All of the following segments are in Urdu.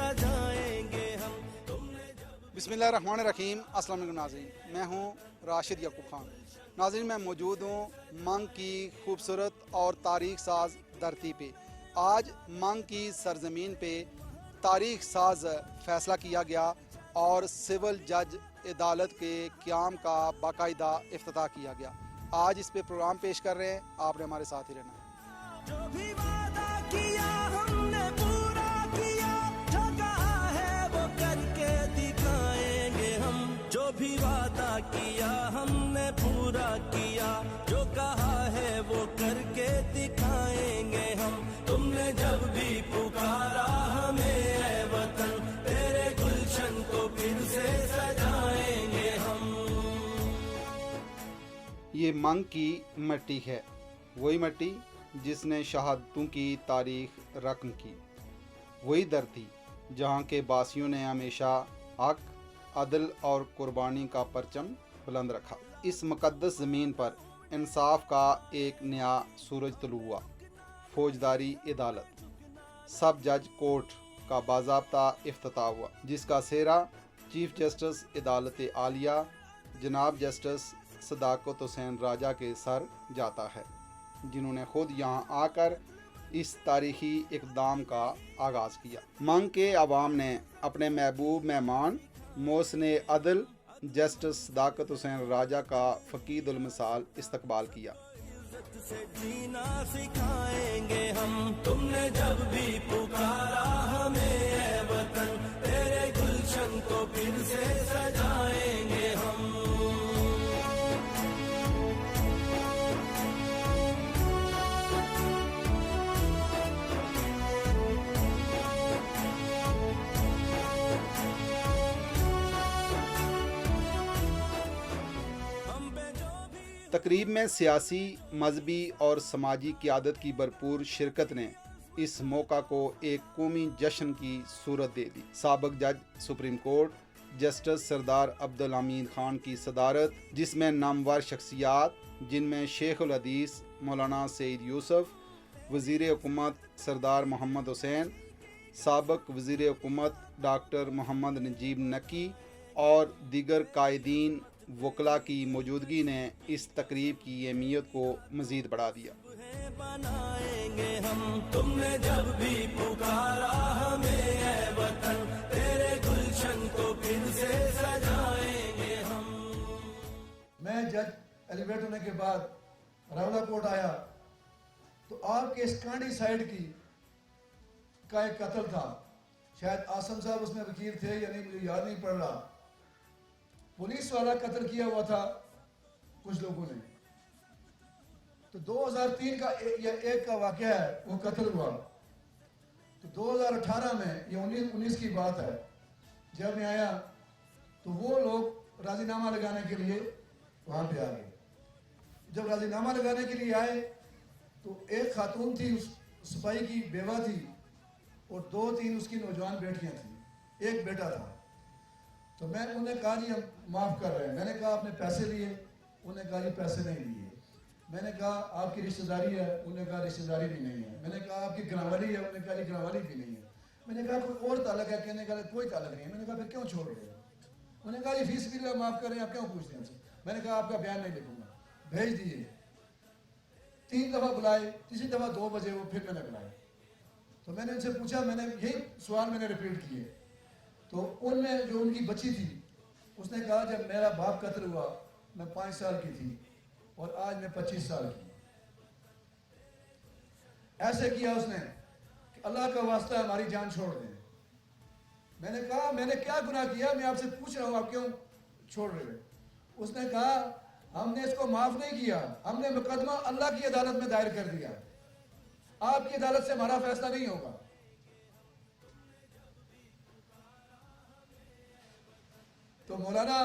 سجائیں گے ہم. بسم اللہ الرحمن الرحیم. السلام علیکم ناظرین، میں ہوں راشد یعقوب خان. ناظرین، میں موجود ہوں منگ کی خوبصورت اور تاریخ ساز دھرتی پہ. آج منگ کی سرزمین پہ تاریخ ساز فیصلہ کیا گیا اور سول جج عدالت کے قیام کا باقاعدہ افتتاح کیا گیا. آج اس پہ پروگرام پیش کر رہے ہیں، آپ نے ہمارے ساتھ ہی رہنا ہے. جو بھی وعدہ کیا ہم نے پورا کیا، جو کہا ہے وہ کر کے دکھائیں گے ہم. جو بھی وعدہ کیا ہم نے پورا کیا، جو کہا ہے وہ کر کے دکھائیں گے ہم. تم نے جب بھی پکارا ہمیں اے وطن، تیرے گلشن کو پھر سے سجائیں گے ہم. یہ منگ کی مٹی ہے، وہی مٹی جس نے شہادتوں کی تاریخ رقم کی، وہی دھرتی جہاں کے باسیوں نے ہمیشہ حق، عدل اور قربانی کا پرچم بلند رکھا. اس مقدس زمین پر انصاف کا ایک نیا سورج طلوع ہوا. فوجداری عدالت سب جج کورٹ کا باضابطہ افتتاح ہوا، جس کا سہرا چیف جسٹس عدالت عالیہ جناب جسٹس صداقت حسین راجہ کے سر جاتا ہے، جنہوں نے خود یہاں آ کر اس تاریخی اقدام کا آغاز کیا. منگ کے عوام نے اپنے محبوب مہمان محسن عدل جسٹس صداقت حسین راجہ کا فقید المثال استقبال کیا. عزت سے جینا سکھائیں گے ہم. تم نے جب بھی پکارا ہمیں اے وطن، تیرے گلشن کو پھر سے سجائیں گے ہم. تقریب میں سیاسی، مذہبی اور سماجی قیادت کی بھرپور شرکت نے اس موقع کو ایک قومی جشن کی صورت دے دی. سابق جج سپریم کورٹ جسٹس سردار عبدالحمید خان کی صدارت، جس میں نامور شخصیات جن میں شیخ الحدیث مولانا سعید یوسف، وزیر حکومت سردار محمد حسین، سابق وزیر حکومت ڈاکٹر محمد نجیب نکی اور دیگر قائدین وکلاء کی موجودگی نے اس تقریب کی اہمیت کو مزید بڑھا دیا. بنائیں گے ہم. تم نے جب بھی پکارا ہمیں اے وطن، تیرے گلشن کو پھر سے سجائیں گے ہم. میں جج ایلیویٹ ہونے کے بعد راولہ کوٹ آیا تو آپ کے اس کانڈی سائیڈ کا ایک قتل تھا. شاید آسم صاحب اس میں وکیل تھے یا نہیں، مجھے یاد نہیں پڑ رہا. پولیس والا قتل کیا ہوا تھا کچھ لوگوں نے. تو 2003 کا ایک کا واقعہ ہے، وہ قتل ہوا. تو 2018 میں، یہ 19 کی بات ہے، جب میں آیا تو وہ لوگ راضی نامہ لگانے کے لیے وہاں پہ آ گئے. جب راضی نامہ لگانے کے لیے آئے تو ایک خاتون تھی، اس سپاہی کی بیوہ تھی، اور 2-3 اس کی نوجوان بیٹیاں تھیں، ایک بیٹا تھا. تو میں انہوں نے کہا جی ہم معاف کر رہے ہیں. میں نے کہا آپ نے پیسے لیے؟ انہوں نے کہا جی پیسے نہیں لیے. میں نے کہا آپ کی رشتہ داری ہے؟ انہوں نے کہا رشتہ داری بھی نہیں ہے. میں نے کہا آپ کی گناہواری ہے؟ انہوں نے کہا جی گناہواری بھی نہیں ہے. میں نے کہا کوئی اور تعلق ہے؟ کہنے کا کوئی تعلق نہیں ہے. میں نے کہا پھر کیوں چھوڑ رہے ہیں؟ انہوں نے کہا جی فی سبیل اللہ معاف کر رہے ہیں، آپ کیوں پوچھتے ہیں ہم سے؟ میں نے کہا آپ کا بیان نہیں لکھوں گا، بھیج دیجیے. 3 دفعہ بلائے، تیسری دفعہ 2 بجے وہ پھر میں نے بلائے. تو میں نے ان سے پوچھا، میں نے یہی سوال میں نے ریپیٹ کیے. تو ان میں جو ان کی بچی تھی اس نے کہا جب میرا باپ قتل ہوا میں 5 سال کی تھی اور آج میں 25 سال کی. ایسے کیا اس نے کہ اللہ کا واسطہ ہماری جان چھوڑ دیں. میں نے کہا میں نے کیا گناہ کیا؟ میں آپ سے پوچھ رہا ہوں، آپ کیوں چھوڑ رہے ہیں؟ اس نے کہا ہم نے اس کو معاف نہیں کیا، ہم نے مقدمہ اللہ کی عدالت میں دائر کر دیا. آپ کی عدالت سے ہمارا فیصلہ نہیں ہوگا. تو مولانا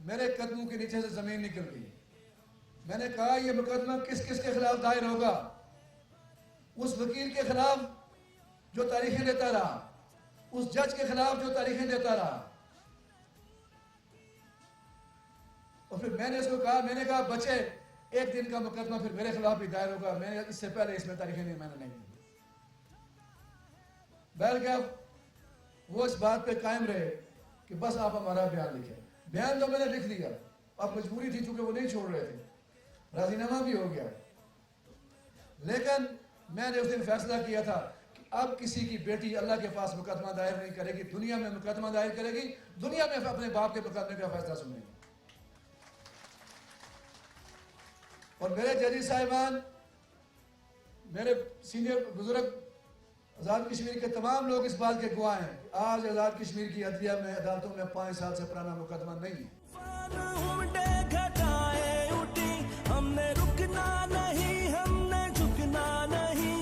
میرے قدموں کے نیچے سے زمین نکل گئی. میں نے کہا یہ مقدمہ کس کس کے خلاف دائر ہوگا؟ اس وکیل کے خلاف جو تاریخیں دیتا رہا، اس جج کے خلاف جو تاریخیں دیتا رہا. اور پھر میں نے اس کو کہا، میں نے کہا بچے ایک دن کا مقدمہ پھر میرے خلاف بھی دائر ہوگا. میں نے اس سے پہلے اس میں تاریخیں نہیں، میں نے نہیں دی. بہرکیف وہ اس بات پہ قائم رہے کہ بس آپ ہمارا بیان لکھیں. بیان تو میں نے لکھ دیا, اب مجبوری تھی چونکہ وہ نہیں چھوڑ رہے تھے, راضی نامہ بھی ہو گیا. لیکن میں نے اس دن فیصلہ کیا تھا کہ اب کسی کی بیٹی اللہ کے پاس مقدمہ دائر نہیں کرے گی, دنیا میں مقدمہ دائر کرے گی, دنیا میں اپنے باپ کے مقدمے کا فیصلہ سنے گی. اور میرے ججی صاحبان, میرے سینئر بزرگ, آزاد کشمیر کے تمام لوگ اس بات کے گواہ ہیں کہ آج آزاد کشمیر کی عدلیہ میں عدالتوں میں 5 سال سے پرانا مقدمہ نہیں ہے. گھٹائیں اٹھی, ہم نے رکنا نہیں, ہم نے جھکنا نہیں.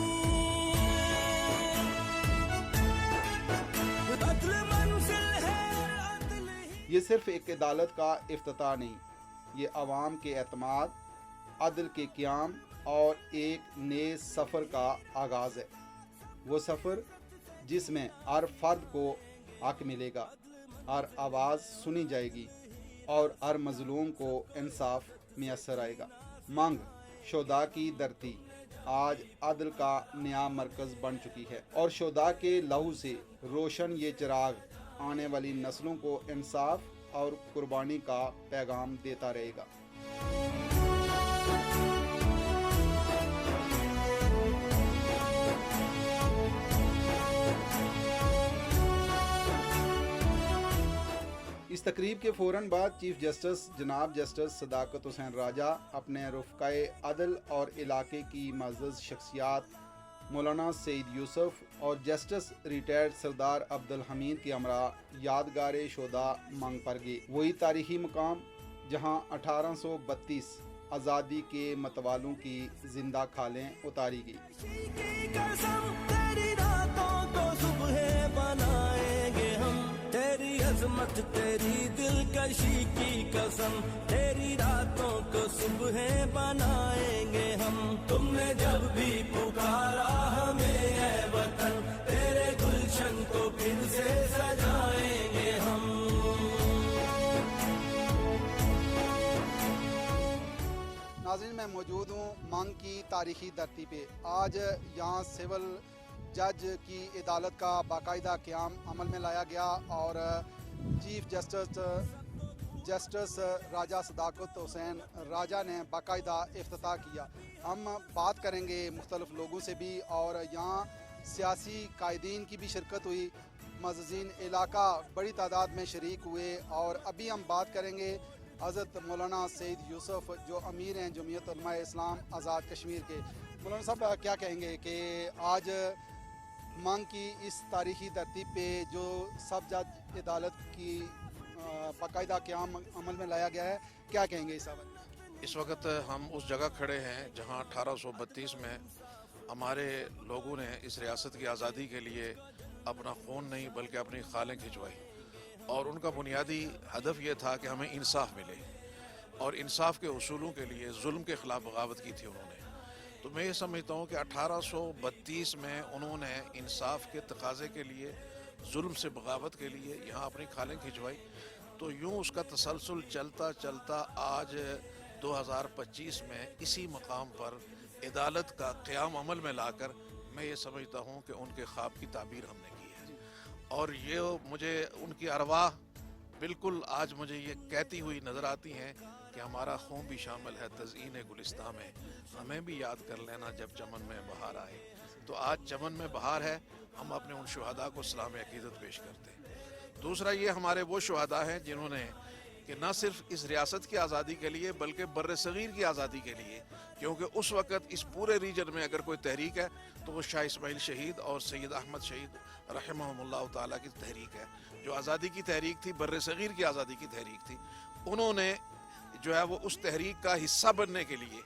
عدل منزل ہے, عدل ہی. یہ صرف ایک عدالت کا افتتاح نہیں, یہ عوام کے اعتماد, عدل کے قیام اور ایک نئے سفر کا آغاز ہے. وہ سفر جس میں ہر فرد کو حق ملے گا, ہر آواز سنی جائے گی اور ہر مظلوم کو انصاف میسر آئے گا. مانگ شہداء کی دھرتی آج عدل کا نیا مرکز بن چکی ہے, اور شہداء کے لہو سے روشن یہ چراغ آنے والی نسلوں کو انصاف اور قربانی کا پیغام دیتا رہے گا. اس تقریب کے فوراً بعد چیف جسٹس جناب جسٹس صداقت حسین راجہ اپنے رفقائے عدل اور علاقے کی معزز شخصیات مولانا سعید یوسف اور جسٹس ریٹائرڈ سردار عبدالحمید کے ہمراہ یادگار شہداء مانگ پر گئے. وہی تاریخی مقام جہاں 1832 آزادی کے متوالوں کی زندہ کھالیں اتاری گئی. تیری راتوں کو صبح بنائیں گے ہم, تیری عظمت تیری دلکشی کی قسم, تیری راتوں کو صبح بنائیں گے ہم. تم نے جب بھی پکارا ہمیں اے وطن, تیرے گلشن کو پھر سے سجائیں گے ہم. ناظرین, میں موجود ہوں مانگ کی تاریخی دھرتی پہ. آج یہاں سول جج کی عدالت کا باقاعدہ قیام عمل میں لایا گیا اور چیف جسٹس راجہ صداقت حسین راجہ نے باقاعدہ افتتاح کیا. ہم بات کریں گے مختلف لوگوں سے بھی, اور یہاں سیاسی قائدین کی بھی شرکت ہوئی, معززین علاقہ بڑی تعداد میں شریک ہوئے. اور ابھی ہم بات کریں گے حضرت مولانا سعید یوسف جو امیر ہیں جمعیت علماء اسلام آزاد کشمیر کے. مولانا صاحب, کیا کہیں گے کہ آج مانگ کی اس تاریخی دھرتی پہ جو سب جج عدالت کی باقاعدہ قیام عمل میں لایا گیا ہے, کیا کہیں گے اس حوالے سے؟ اس وقت ہم اس جگہ کھڑے ہیں جہاں 1832 میں ہمارے لوگوں نے اس ریاست کی آزادی کے لیے اپنا خون نہیں بلکہ اپنی خالیں کھنچوائی, اور ان کا بنیادی ہدف یہ تھا کہ ہمیں انصاف ملے, اور انصاف کے اصولوں کے لیے ظلم کے خلاف بغاوت کی تھی انہوں نے. تو میں یہ سمجھتا ہوں کہ 1832 میں انہوں نے انصاف کے تقاضے کے لیے, ظلم سے بغاوت کے لیے یہاں اپنی کھالیں کھنچوائی. تو یوں اس کا تسلسل چلتا چلتا آج 2025 میں اسی مقام پر عدالت کا قیام عمل میں لا کر میں یہ سمجھتا ہوں کہ ان کے خواب کی تعبیر ہم نے کی ہے. اور یہ مجھے ان کی ارواح بالکل آج مجھے یہ کہتی ہوئی نظر آتی ہیں کہ ہمارا خون بھی شامل ہے تزئین گلستان میں, ہمیں بھی یاد کر لینا جب چمن میں بہار آئے. تو آج چمن میں بہار ہے, ہم اپنے ان شہداء کو سلام عقیدت پیش کرتے ہیں. دوسرا یہ ہمارے وہ شہداء ہیں جنہوں نے کہ نہ صرف اس ریاست کی آزادی کے لیے بلکہ بر صغیر کی آزادی کے لیے, کیونکہ اس وقت اس پورے ریجن میں اگر کوئی تحریک ہے تو وہ شاہ اسماعیل شہید اور سید احمد شہید رحمہم اللہ تعالیٰ کی تحریک ہے, جو آزادی کی تحریک تھی, بر صغیر کی آزادی کی تحریک تھی. انہوں نے جو ہے وہ اس تحریک کا حصہ بننے کے لیے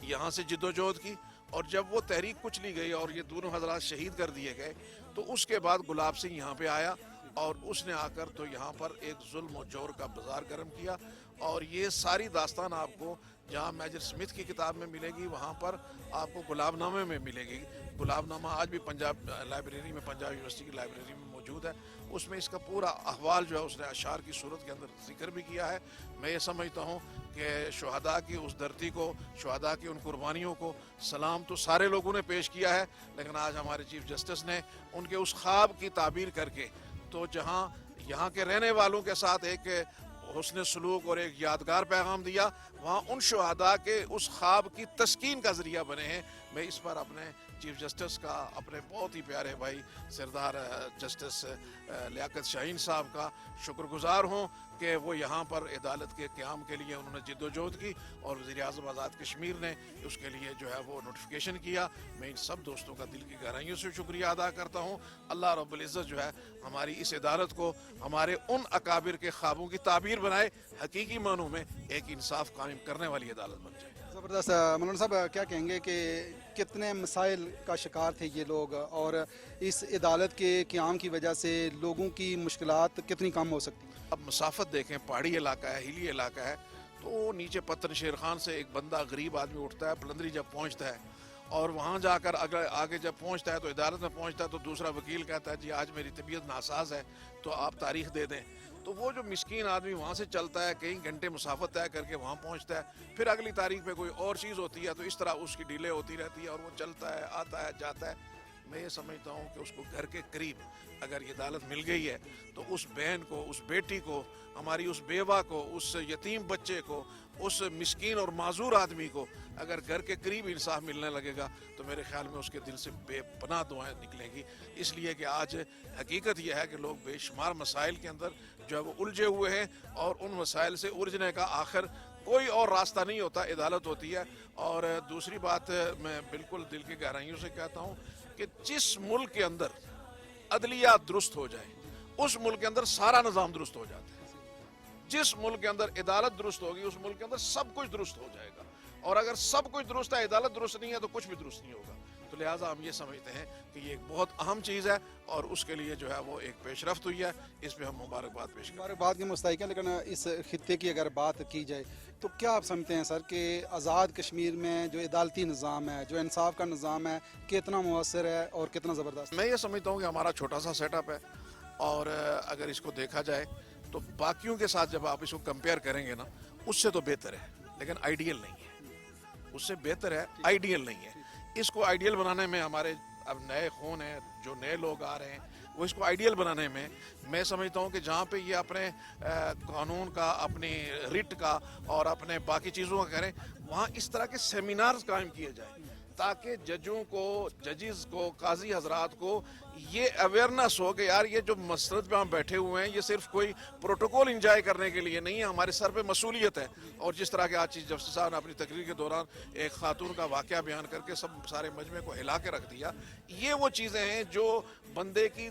یہاں سے جدوجہد کی, اور جب وہ تحریک کچلی گئی اور یہ دونوں حضرات شہید کر دیے گئے تو اس کے بعد گلاب سنگھ یہاں پہ آیا, اور اس نے آ کر تو یہاں پر ایک ظلم و جور کا بازار گرم کیا. اور یہ ساری داستان آپ کو جہاں میجر سمتھ کی کتاب میں ملے گی, وہاں پر آپ کو گلاب نامے میں ملے گی. گلاب نامہ آج بھی پنجاب لائبریری میں, پنجاب یونیورسٹی کی لائبریری میں موجود ہے. اس میں اس کا پورا احوال جو ہے اس نے اشعار کی صورت کے اندر ذکر بھی کیا ہے. میں یہ سمجھتا ہوں کہ شہداء کی اس دھرتی کو, شہداء کی ان قربانیوں کو سلام تو سارے لوگوں نے پیش کیا ہے, لیکن آج ہمارے چیف جسٹس نے ان کے اس خواب کی تعبیر کر کے تو جہاں یہاں کے رہنے والوں کے ساتھ ایک حسن سلوک اور ایک یادگار پیغام دیا، وہاں ان شہداء کے اس خواب کی تسکین کا ذریعہ بنے ہیں۔ میں اس پر اپنے چیف جسٹس کا، اپنے بہت ہی پیارے بھائی سردار جسٹس لیاقت شاہین صاحب کا شکر گزار ہوں کہ وہ یہاں پر عدالت کے قیام کے لیے انہوں نے جد و جہد کی، اور وزیر اعظم آزاد کشمیر نے اس کے لیے جو ہے وہ نوٹیفیکیشن کیا۔ میں ان سب دوستوں کا دل کی گہرائیوں سے شکریہ ادا کرتا ہوں۔ اللہ رب العزت جو ہے ہماری اس عدالت کو ہمارے ان اکابر کے خوابوں کی تعبیر بنائے، حقیقی معنوں میں ایک انصاف قائم کرنے والی عدالت بن جائے۔ زبردست۔ مولانا صاحب کیا کہیں گے کہ کتنے مسائل کا شکار تھے یہ لوگ، اور اس عدالت کے قیام کی وجہ سے لوگوں کی مشکلات کتنی کم ہو سکتی ہیں؟ اب مسافت دیکھیں، پہاڑی علاقہ ہے، ہلی علاقہ ہے، تو نیچے پتن شیر خان سے ایک بندہ غریب آدمی اٹھتا ہے، بلندری جب پہنچتا ہے اور وہاں جا کر اگر آگے جب پہنچتا ہے تو عدالت میں پہنچتا ہے تو دوسرا وکیل کہتا ہے جی آج میری طبیعت ناساز ہے تو آپ تاریخ دے دیں، تو وہ جو مسکین آدمی وہاں سے چلتا ہے، کئی گھنٹے مسافت طے کر کے وہاں پہنچتا ہے، پھر اگلی تاریخ پہ کوئی اور چیز ہوتی ہے تو اس طرح اس کی ڈیلے ہوتی رہتی ہے اور وہ چلتا ہے، آتا ہے، جاتا ہے۔ میں یہ سمجھتا ہوں کہ اس کو گھر کے قریب اگر یہ عدالت مل گئی ہے تو اس بہن کو، اس بیٹی کو، ہماری اس بیوہ کو، اس یتیم بچے کو، اس مسکین اور معذور آدمی کو اگر گھر کے قریب انصاف ملنے لگے گا تو میرے خیال میں اس کے دل سے بے پناہ دعائیں نکلیں گی، اس لیے کہ آج حقیقت یہ ہے کہ لوگ بے شمار مسائل کے اندر جو ہے وہ الجھے ہوئے ہیں، اور ان مسائل سے الجھنے کا آخر کوئی اور راستہ نہیں ہوتا، عدالت ہوتی ہے۔ اور دوسری بات میں بالکل دل کی گہرائیوں سے کہتا ہوں کہ جس ملک کے اندر عدلیہ درست ہو جائے اس ملک کے اندر سارا نظام درست ہو جاتا ہے۔ جس ملک کے اندر عدالت درست ہوگی اس ملک کے اندر سب کچھ درست ہو جائے گا، اور اگر سب کچھ درست ہے، عدالت درست نہیں ہے تو کچھ بھی درست نہیں ہوگا۔ تو لہٰذا ہم یہ سمجھتے ہیں کہ یہ ایک بہت اہم چیز ہے اور اس کے لیے جو ہے وہ ایک پیش رفت ہوئی ہے، اس پہ ہم مبارکباد پیش کریں۔ مبارکباد کے مستحق ہیں، لیکن اس خطے کی اگر بات کی جائے تو کیا آپ سمجھتے ہیں سر کہ آزاد کشمیر میں جو عدالتی نظام ہے، جو انصاف کا نظام ہے، کتنا مؤثر ہے اور کتنا زبردست؟ میں یہ سمجھتا ہوں کہ ہمارا چھوٹا سا سیٹ اپ ہے، اور اگر اس کو دیکھا جائے تو باقیوں کے ساتھ جب آپ اس کو کمپیئر کریں گے نا، اس سے تو بہتر ہے، لیکن آئیڈیل نہیں ہے، اس سے بہتر ہے، آئیڈیل نہیں ہے۔ اس کو آئیڈیل بنانے میں ہمارے اب نئے خون ہیں، جو نئے لوگ آ رہے ہیں، وہ اس کو آئیڈیل بنانے میں میں سمجھتا ہوں کہ جہاں پہ یہ اپنے قانون کا، اپنی ریٹ کا اور اپنے باقی چیزوں کا کریں، وہاں اس طرح کے سیمینارز قائم کیے جائیں تاکہ ججوں کو، ججز کو، قاضی حضرات کو یہ اویئرنیس ہو کہ یار یہ جو مسرت پہ ہم بیٹھے ہوئے ہیں یہ صرف کوئی پروٹوکول انجوائے کرنے کے لیے نہیں ہے، ہمارے سر پہ مسئولیت ہے۔ اور جس طرح کے آج چیف جسٹس صاحب نے اپنی تقریر کے دوران ایک خاتون کا واقعہ بیان کر کے سب سارے مجمع کو ہلا کے رکھ دیا، یہ وہ چیزیں ہیں جو بندے کی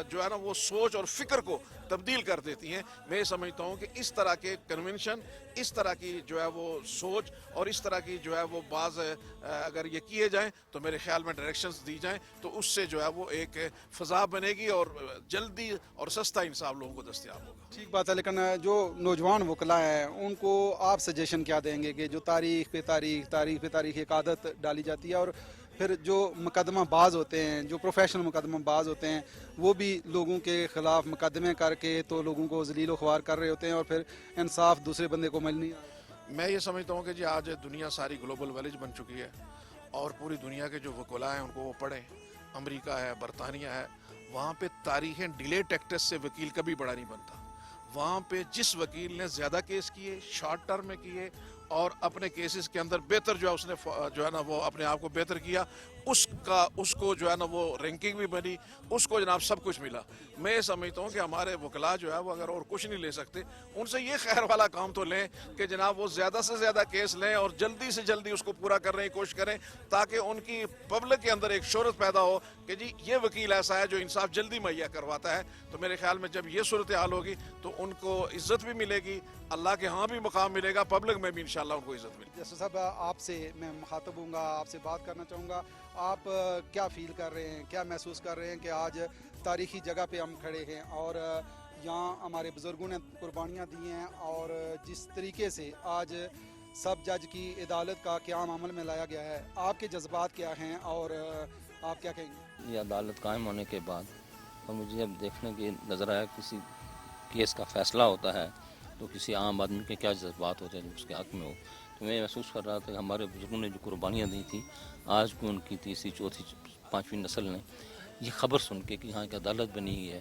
جو ہے نا وہ سوچ اور فکر کو تبدیل کر دیتی ہیں۔ میں سمجھتا ہوں کہ اس طرح کے کنونشن، اس طرح کی جو ہے وہ سوچ اور اس طرح کی جو ہے وہ بعض اگر یہ کیے جائیں تو میرے خیال میں ڈائریکشنز دی جائیں تو اس سے جو ہے وہ ایک فضا بنے گی اور جلدی اور سستا انصاف لوگوں کو دستیاب ہوگا۔ ٹھیک بات ہے، لیکن جو نوجوان وکلا ہیں ان کو آپ سجیشن کیا دیں گے کہ جو تاریخ پہ تاریخ ایک عادت ڈالی جاتی ہے، اور پھر جو مقدمہ باز ہوتے ہیں، جو پروفیشنل مقدمہ باز ہوتے ہیں، وہ بھی لوگوں کے خلاف مقدمے کر کے تو لوگوں کو ذلیل و خوار کر رہے ہوتے ہیں اور پھر انصاف دوسرے بندے کو مل نہیں رہا۔ میں یہ سمجھتا ہوں کہ جی آج دنیا ساری گلوبل ویلیج بن چکی ہے اور پوری دنیا کے جو وکلاء ہیں ان کو وہ پڑھیں۔ امریکہ ہے، برطانیہ ہے، وہاں پہ تاریخیں ڈیلے ٹیکٹس سے وکیل کبھی بڑا نہیں بنتا۔ وہاں پہ جس وکیل نے زیادہ کیس کیے، شارٹ ٹرم میں کیے اور اپنے کیسز کے اندر بہتر جو ہے اس نے جو ہے نا وہ اپنے آپ کو بہتر کیا، اس کو جو ہے نا وہ رینکنگ بھی بنی، اس کو جناب سب کچھ ملا۔ میں یہ سمجھتا ہوں کہ ہمارے وکلاء جو ہے وہ اگر اور کچھ نہیں لے سکتے، ان سے یہ خیر والا کام تو لیں کہ جناب وہ زیادہ سے زیادہ کیس لیں اور جلدی سے جلدی اس کو پورا کرنے کی کوشش کریں تاکہ ان کی پبلک کے اندر ایک شہرت پیدا ہو کہ جی یہ وکیل ایسا ہے جو انصاف جلدی مہیا کرواتا ہے۔ تو میرے خیال میں جب یہ صورتحال ہوگی تو ان کو عزت بھی ملے گی، اللہ کے ہاں بھی مقام ملے گا، پبلک میں بھی انشاءاللہ ان کو عزت ملے گی۔ جیسے صاحب آپ سے میں مخاطب ہوں گا، آپ سے بات کرنا چاہوں گا، آپ کیا فیل کر رہے ہیں، کیا محسوس کر رہے ہیں کہ آج تاریخی جگہ پہ ہم کھڑے ہیں اور یہاں ہمارے بزرگوں نے قربانیاں دی ہیں، اور جس طریقے سے آج سب جج کی عدالت کا قیام عمل میں لایا گیا ہے، آپ کے جذبات کیا ہیں اور آپ کیا کہیں گے؟ یہ عدالت قائم ہونے کے بعد اور مجھے اب دیکھنے کی نظر آیا کسی کیس کا فیصلہ ہوتا ہے تو کسی عام آدمی کے کیا جذبات ہوتے ہیں جو اس کے حق میں ہو۔ تو میں محسوس کر رہا تھا کہ ہمارے بزرگوں نے جو قربانیاں دی تھیں، آج کو ان کی تیسری، چوتھی، پانچویں نسل نے یہ خبر سن کے کہ یہاں کی عدالت بنی ہوئی ہے،